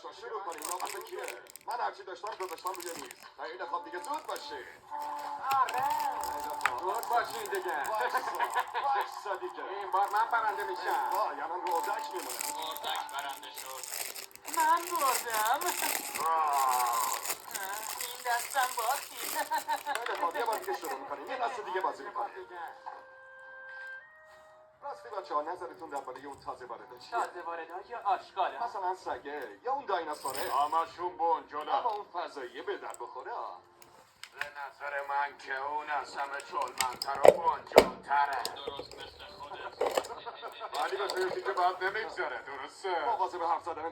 بچه‌ها شروع کنیم. اینا واسه کیه؟ من هرچی داشتم گذاشتم روی میز. خیلی خواب دیگه زود باشه. آره. زود باشین دیگه. وایسا دیگه. این بار من برنده میشم. وای الان رو اردک میمونم. اردک برنده شد. من بردم. این دستم باقی. خیلی خواب یه بار دیگه شروع میکنیم. یه دست دیگه بازی میکنیم. راستی بچه‌ها نظرتون درباره اون تازه واردا چیه؟ تازه واردها یا آشغالا؟ مثلا سگه یا اون دایناسوره؟ همشون بون جلو. اما اون فضاییه به در بخوره. به نظر من که اون از همه چلمنتر و بونجونتره. درست مثل خودت. ولی به تو یکی که بعد نمیگذاره درسته؟ مواظب حرف زدن